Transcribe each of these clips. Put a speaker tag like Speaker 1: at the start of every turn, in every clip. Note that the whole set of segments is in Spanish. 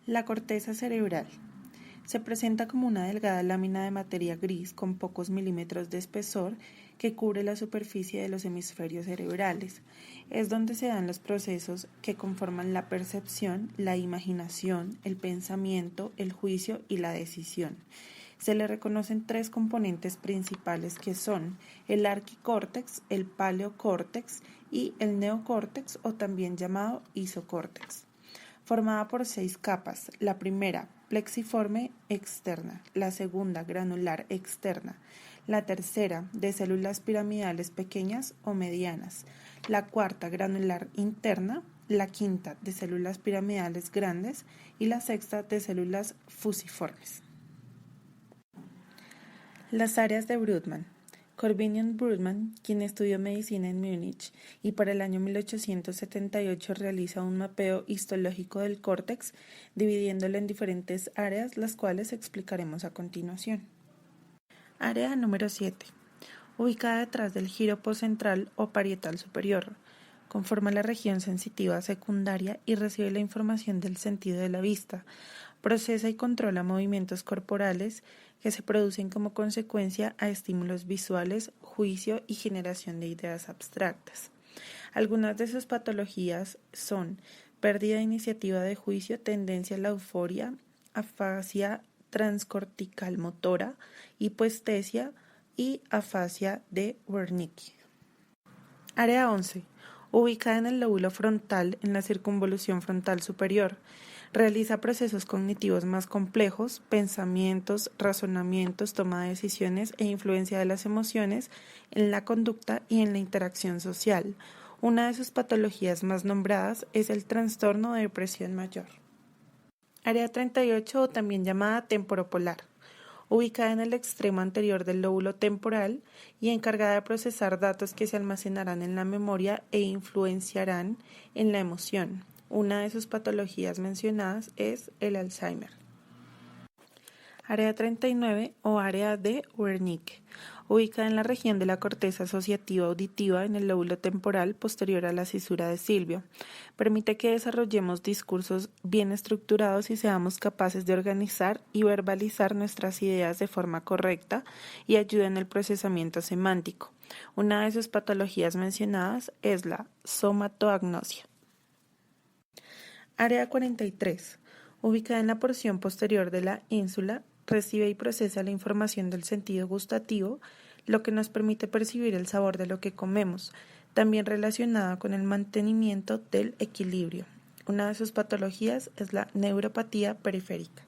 Speaker 1: La corteza cerebral se presenta como una delgada lámina de materia gris con pocos milímetros de espesor que cubre la superficie de los hemisferios cerebrales. Es donde se dan los procesos que conforman la percepción, la imaginación, el pensamiento, el juicio y la decisión. Se le reconocen tres componentes principales que son el arquicórtex, el paleocórtex y el neocórtex o también llamado isocórtex. Formada por 6 capas, la primera plexiforme externa, la segunda granular externa, la tercera de células piramidales pequeñas o medianas, la cuarta granular interna, la quinta de células piramidales grandes y la sexta de células fusiformes. Las áreas de Brodmann. Corbinian Brodmann, quien estudió medicina en Múnich y para el año 1878 realiza un mapeo histológico del córtex, dividiéndolo en diferentes áreas, las cuales explicaremos a continuación. Área número 7. Ubicada detrás del giro postcentral o parietal superior. Conforma la región sensitiva secundaria y recibe la información del sentido de la vista. Procesa y controla movimientos corporales que se producen como consecuencia a estímulos visuales, juicio y generación de ideas abstractas. Algunas de sus patologías son pérdida de iniciativa de juicio, tendencia a la euforia, afasia transcortical motora, hipoestesia y afasia de Wernicke. Área 11. Ubicada en el lóbulo frontal, en la circunvolución frontal superior. Realiza procesos cognitivos más complejos, pensamientos, razonamientos, toma de decisiones e influencia de las emociones en la conducta y en la interacción social. Una de sus patologías más nombradas es el trastorno de depresión mayor. Área 38 o también llamada temporopolar. Ubicada en el extremo anterior del lóbulo temporal y encargada de procesar datos que se almacenarán en la memoria e influenciarán en la emoción. Una de sus patologías mencionadas es el Alzheimer. Área 39 o área de Wernicke. Ubicada en la región de la corteza asociativa auditiva en el lóbulo temporal posterior a la cisura de Silvio. Permite que desarrollemos discursos bien estructurados y seamos capaces de organizar y verbalizar nuestras ideas de forma correcta y ayuda en el procesamiento semántico. Una de sus patologías mencionadas es la somatoagnosia. Área 43. Ubicada en la porción posterior de la ínsula, recibe y procesa la información del sentido gustativo, lo que nos permite percibir el sabor de lo que comemos, también relacionada con el mantenimiento del equilibrio. Una de sus patologías es la neuropatía periférica.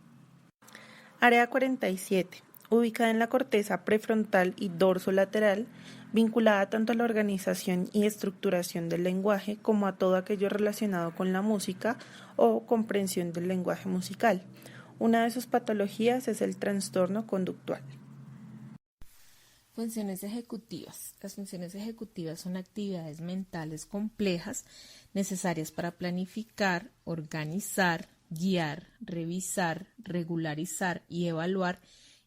Speaker 1: Área 47. Ubicada en la corteza prefrontal y dorsolateral, vinculada tanto a la organización y estructuración del lenguaje como a todo aquello relacionado con la música o comprensión del lenguaje musical. Una de sus patologías es el trastorno conductual.
Speaker 2: Funciones ejecutivas. Las funciones ejecutivas son actividades mentales complejas necesarias para planificar, organizar, guiar, revisar, regularizar y evaluar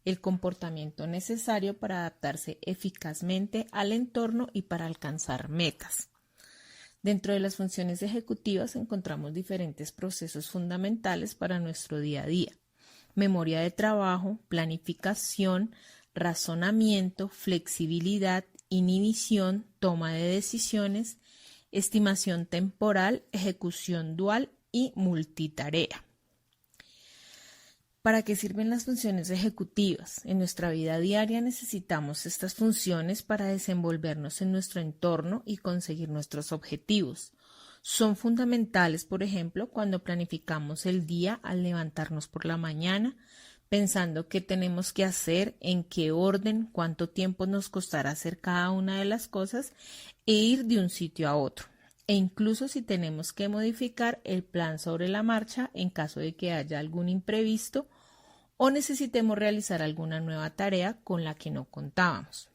Speaker 2: el comportamiento necesario para adaptarse eficazmente al entorno y para alcanzar metas. Dentro de las funciones ejecutivas encontramos diferentes procesos fundamentales para nuestro día a día: memoria de trabajo, planificación, razonamiento, flexibilidad, inhibición, toma de decisiones, estimación temporal, ejecución dual y multitarea. ¿Para qué sirven las funciones ejecutivas? En nuestra vida diaria necesitamos estas funciones para desenvolvernos en nuestro entorno y conseguir nuestros objetivos. Son fundamentales, por ejemplo, cuando planificamos el día al levantarnos por la mañana, pensando qué tenemos que hacer, en qué orden, cuánto tiempo nos costará hacer cada una de las cosas e ir de un sitio a otro. E incluso si tenemos que modificar el plan sobre la marcha en caso de que haya algún imprevisto o necesitemos realizar alguna nueva tarea con la que no contábamos.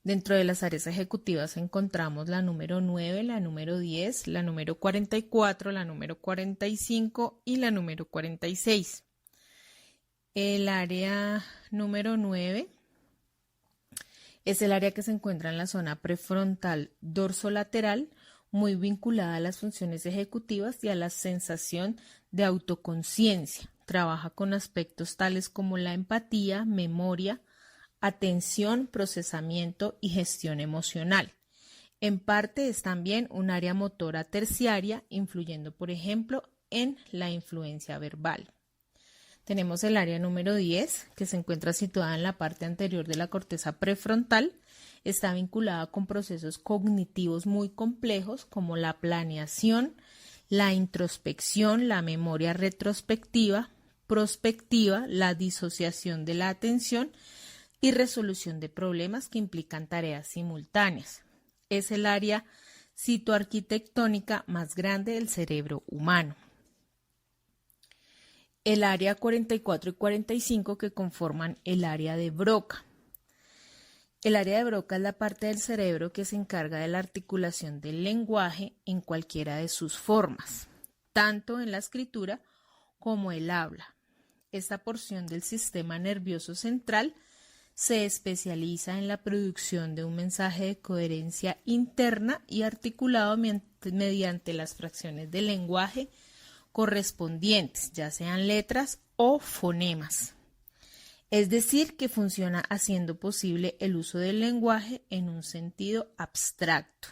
Speaker 2: Dentro de las áreas ejecutivas encontramos la número 9, la número 10, la número 44, la número 45 y la número 46. El área número 9 es el área que se encuentra en la zona prefrontal dorsolateral, muy vinculada a las funciones ejecutivas y a la sensación de autoconciencia. Trabaja con aspectos tales como la empatía, memoria, atención, procesamiento y gestión emocional. En parte es también un área motora terciaria, influyendo, por ejemplo, en la influencia verbal. Tenemos el área número 10, que se encuentra situada en la parte anterior de la corteza prefrontal. Está vinculada con procesos cognitivos muy complejos como la planeación, la introspección, la memoria retrospectiva, prospectiva, la disociación de la atención y resolución de problemas que implican tareas simultáneas. Es el área citoarquitectónica más grande del cerebro humano. El área 44 y 45 que conforman el área de Broca. El área de Broca es la parte del cerebro que se encarga de la articulación del lenguaje en cualquiera de sus formas, tanto en la escritura como el habla. Esta porción del sistema nervioso central se especializa en la producción de un mensaje de coherencia interna y articulado mediante las fracciones del lenguaje correspondientes, ya sean letras o fonemas. Es decir, que funciona haciendo posible el uso del lenguaje en un sentido abstracto.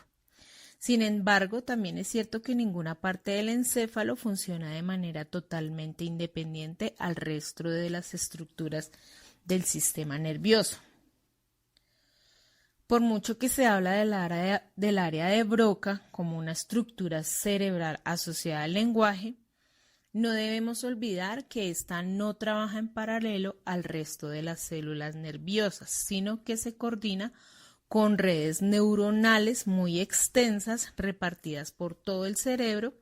Speaker 2: Sin embargo, también es cierto que ninguna parte del encéfalo funciona de manera totalmente independiente al resto de las estructuras del sistema nervioso. Por mucho que se habla del área de Broca como una estructura cerebral asociada al lenguaje, no debemos olvidar que ésta no trabaja en paralelo al resto de las células nerviosas, sino que se coordina con redes neuronales muy extensas repartidas por todo el cerebro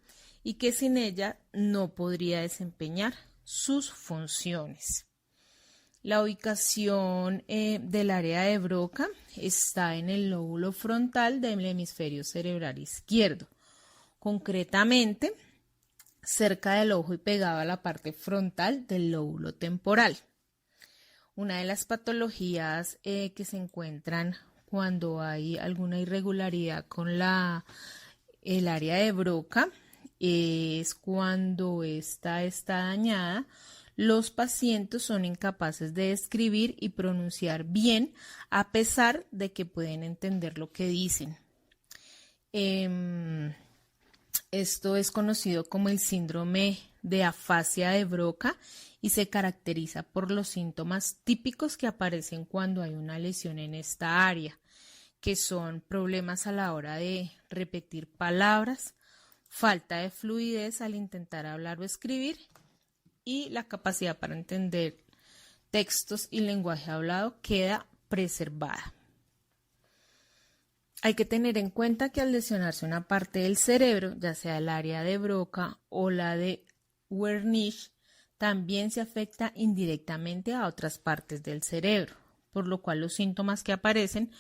Speaker 2: y que sin ella no podría desempeñar sus funciones. La ubicación del área de Broca está en el lóbulo frontal del hemisferio cerebral izquierdo, concretamente cerca del ojo y pegado a la parte frontal del lóbulo temporal. Una de las patologías que se encuentran cuando hay alguna irregularidad con el área de Broca es cuando esta está dañada. Los pacientes son incapaces de escribir y pronunciar bien a pesar de que pueden entender lo que dicen. Esto es conocido como el síndrome de afasia de Broca y se caracteriza por los síntomas típicos que aparecen cuando hay una lesión en esta área, que son problemas a la hora de repetir palabras, falta de fluidez al intentar hablar o escribir y la capacidad para entender textos y lenguaje hablado queda preservada. Hay que tener en cuenta que al lesionarse una parte del cerebro, ya sea el área de Broca o la de Wernicke, también se afecta indirectamente a otras partes del cerebro, por lo cual los síntomas que aparecen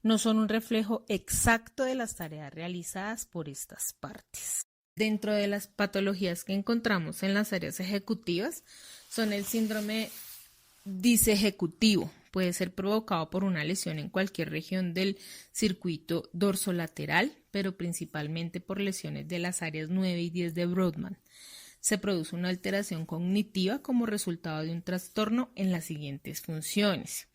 Speaker 2: no son un reflejo exacto de las tareas realizadas por estas partes. Dentro de las patologías que encontramos en las áreas ejecutivas son el síndrome disejecutivo. Puede ser provocado por una lesión en cualquier región del circuito dorsolateral, pero principalmente por lesiones de las áreas 9 y 10 de Brodmann. Se produce una alteración cognitiva como resultado de un trastorno en las siguientes funciones: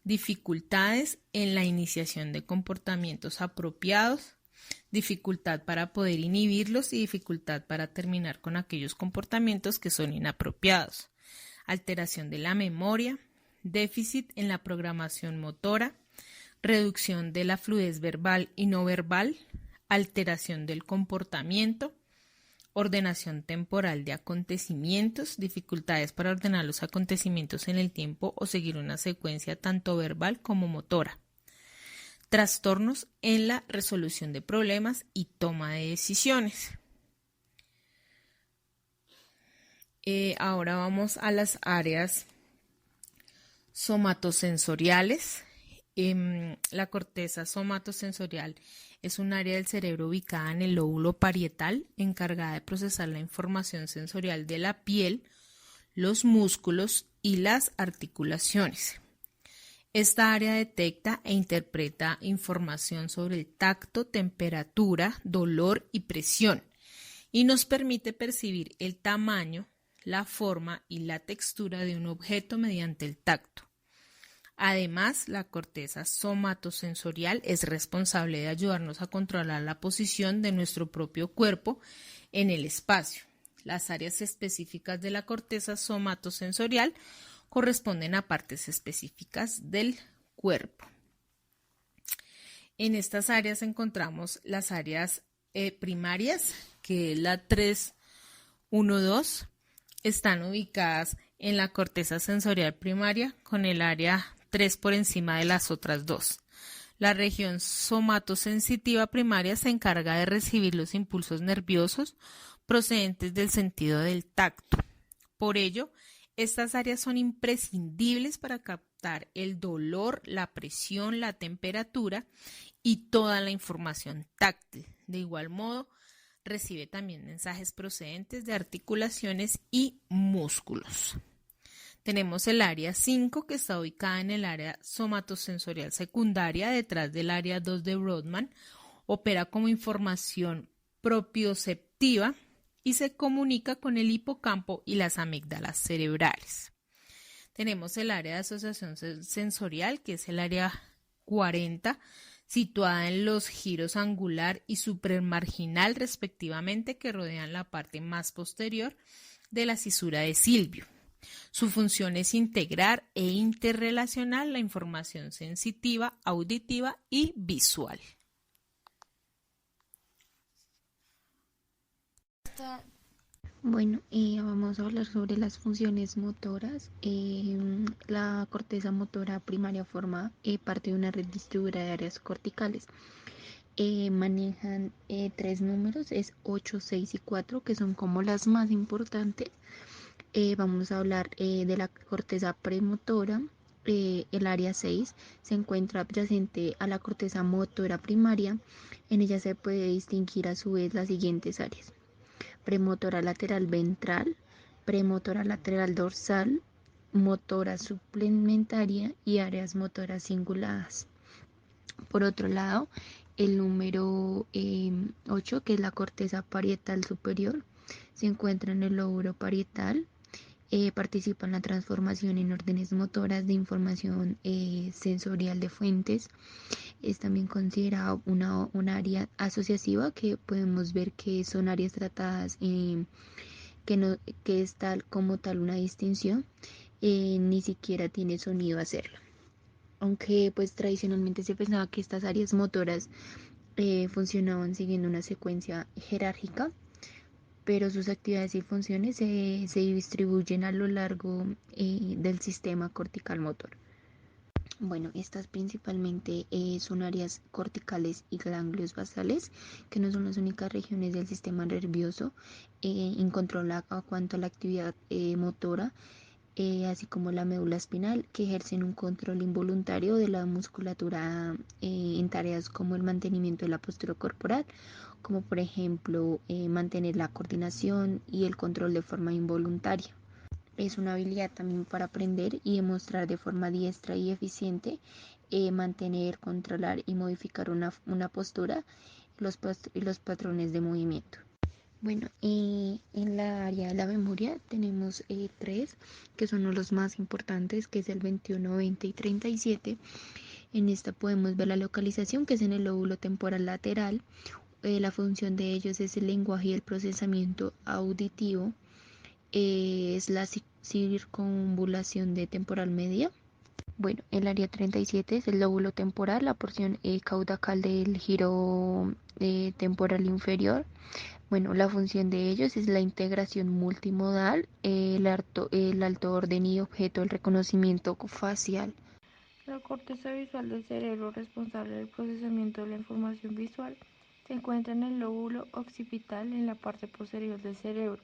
Speaker 2: dificultades en la iniciación de comportamientos apropiados, dificultad para poder inhibirlos y dificultad para terminar con aquellos comportamientos que son inapropiados, alteración de la memoria, déficit en la programación motora, reducción de la fluidez verbal y no verbal, alteración del comportamiento, ordenación temporal de acontecimientos, dificultades para ordenar los acontecimientos en el tiempo o seguir una secuencia tanto verbal como motora, trastornos en la resolución de problemas y toma de decisiones. Ahora vamos a las áreas somatosensoriales. La corteza somatosensorial es un área del cerebro ubicada en el lóbulo parietal, encargada de procesar la información sensorial de la piel, los músculos y las articulaciones. Esta área detecta e interpreta información sobre el tacto, temperatura, dolor y presión y nos permite percibir el tamaño, la forma y la textura de un objeto mediante el tacto. Además, la corteza somatosensorial es responsable de ayudarnos a controlar la posición de nuestro propio cuerpo en el espacio. Las áreas específicas de la corteza somatosensorial corresponden a partes específicas del cuerpo. En estas áreas encontramos las áreas primarias, que es la 3, 1, 2. Están ubicadas en la corteza sensorial primaria con el área 3 por encima de las otras dos. La región somatosensitiva primaria se encarga de recibir los impulsos nerviosos procedentes del sentido del tacto. Por ello, estas áreas son imprescindibles para captar el dolor, la presión, la temperatura y toda la información táctil. De igual modo, recibe también mensajes procedentes de articulaciones y músculos. Tenemos el área 5 que está ubicada en el área somatosensorial secundaria detrás del área 2 de Brodmann. Opera como información propioceptiva y se comunica con el hipocampo y las amígdalas cerebrales. Tenemos el área de asociación sensorial, que es el área 40, situada en los giros angular y supramarginal respectivamente, que rodean la parte más posterior de la cisura de Silvio. Su función es integrar e interrelacionar la información sensitiva, auditiva y visual.
Speaker 3: Bueno, vamos a hablar sobre las funciones motoras. La corteza motora primaria forma parte de una red distribuida de áreas corticales. Manejan 3 números, es 8, 6 y 4, que son como las más importantes. Vamos a hablar de la corteza premotora. El área 6 se encuentra adyacente a la corteza motora primaria. En ella se puede distinguir a su vez las siguientes áreas: premotora lateral ventral, premotora lateral dorsal, motora suplementaria y áreas motoras cinguladas. Por otro lado, el número 8, que es la corteza parietal superior, se encuentra en el lóbulo parietal. Participa en la transformación en órdenes motoras de información sensorial de fuentes. Es también considerado un área asociativa, que podemos ver que son áreas tratadas que es tal como tal una distinción, ni siquiera tiene sonido hacerlo. Aunque pues tradicionalmente se pensaba que estas áreas motoras funcionaban siguiendo una secuencia jerárquica, pero sus actividades y funciones se distribuyen a lo largo del sistema cortical motor. Bueno, estas principalmente son áreas corticales y ganglios basales, que no son las únicas regiones del sistema nervioso incontrolada a cuanto a la actividad motora, así como la médula espinal, que ejercen un control involuntario de la musculatura en tareas como el mantenimiento de la postura corporal, como por ejemplo mantener la coordinación y el control de forma involuntaria. Es una habilidad también para aprender y demostrar de forma diestra y eficiente mantener, controlar y modificar una postura y los patrones de movimiento. Bueno, en la área de la memoria tenemos 3, que son los más importantes, que es el 21, 20 y 37. En esta podemos ver la localización, que es en el lóbulo temporal lateral. La función de ellos es el lenguaje y el procesamiento auditivo. Es la circunvalación de temporal media. Bueno, el área 37 es el lóbulo temporal, la porción caudal del giro temporal inferior. Bueno, la función de ellos es la integración multimodal, el alto orden y objeto, el reconocimiento facial.
Speaker 4: La corteza visual del cerebro, responsable del procesamiento de la información visual, se encuentra en el lóbulo occipital, en la parte posterior del cerebro.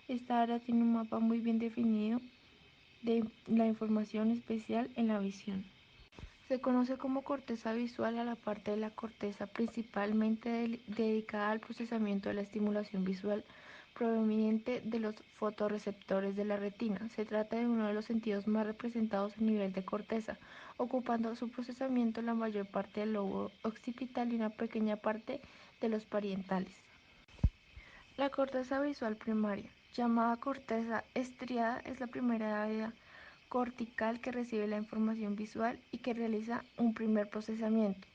Speaker 4: Esta área tiene un mapa muy bien definido de la información especial en la visión. Se conoce como corteza visual a la parte de la corteza principalmente dedicada al procesamiento de la estimulación visual proveniente de los fotorreceptores de la retina. Se trata de uno de los sentidos más representados a nivel de corteza, ocupando su procesamiento la mayor parte del lobo occipital y una pequeña parte de los parietales. La corteza visual primaria, llamada corteza estriada, es la primera área cortical que recibe la información visual y que realiza un primer procesamiento.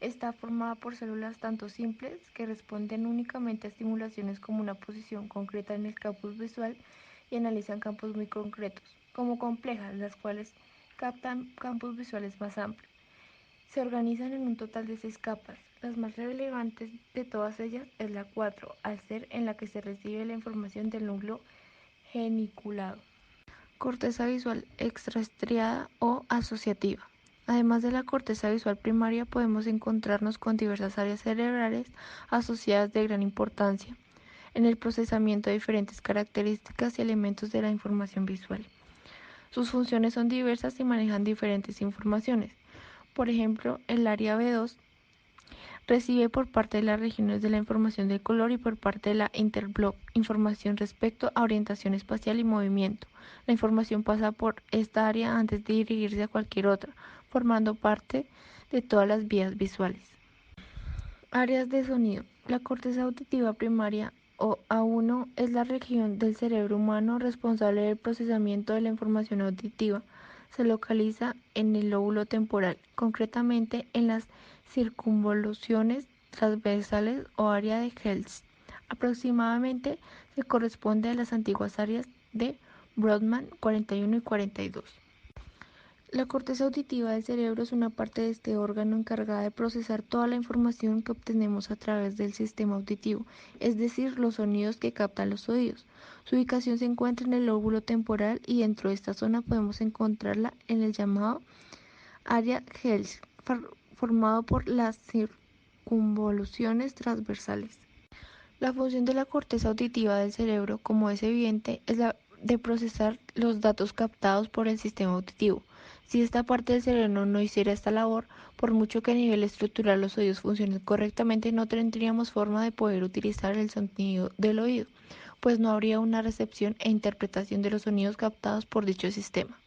Speaker 4: Está formada por células tanto simples, que responden únicamente a estimulaciones como una posición concreta en el campus visual y analizan campos muy concretos, como complejas, las cuales captan campos visuales más amplios. Se organizan en un total de 6 capas. Las más relevantes de todas ellas es la 4, al ser en la que se recibe la información del núcleo geniculado. Corteza visual extraestriada o asociativa. Además de la corteza visual primaria, podemos encontrarnos con diversas áreas cerebrales asociadas de gran importancia en el procesamiento de diferentes características y elementos de la información visual. Sus funciones son diversas y manejan diferentes informaciones. Por ejemplo, el área B2 recibe por parte de las regiones de la información del color y por parte de la interblock información respecto a orientación espacial y movimiento. La información pasa por esta área antes de dirigirse a cualquier otra, formando parte de todas las vías visuales. Áreas de sonido. La corteza auditiva primaria o A1 es la región del cerebro humano responsable del procesamiento de la información auditiva. Se localiza en el lóbulo temporal, concretamente en las circunvoluciones transversales o área de Helms. Aproximadamente se corresponde a las antiguas áreas de Brodmann 41 y 42. La corteza auditiva del cerebro es una parte de este órgano encargada de procesar toda la información que obtenemos a través del sistema auditivo, es decir, los sonidos que captan los oídos. Su ubicación se encuentra en el lóbulo temporal y dentro de esta zona podemos encontrarla en el llamado área Helms, formado por las circunvoluciones transversales. La función de la corteza auditiva del cerebro, como es evidente, es la de procesar los datos captados por el sistema auditivo. Si esta parte del cerebro no hiciera esta labor, por mucho que a nivel estructural los oídos funcionen correctamente, no tendríamos forma de poder utilizar el sonido del oído, pues no habría una recepción e interpretación de los sonidos captados por dicho sistema.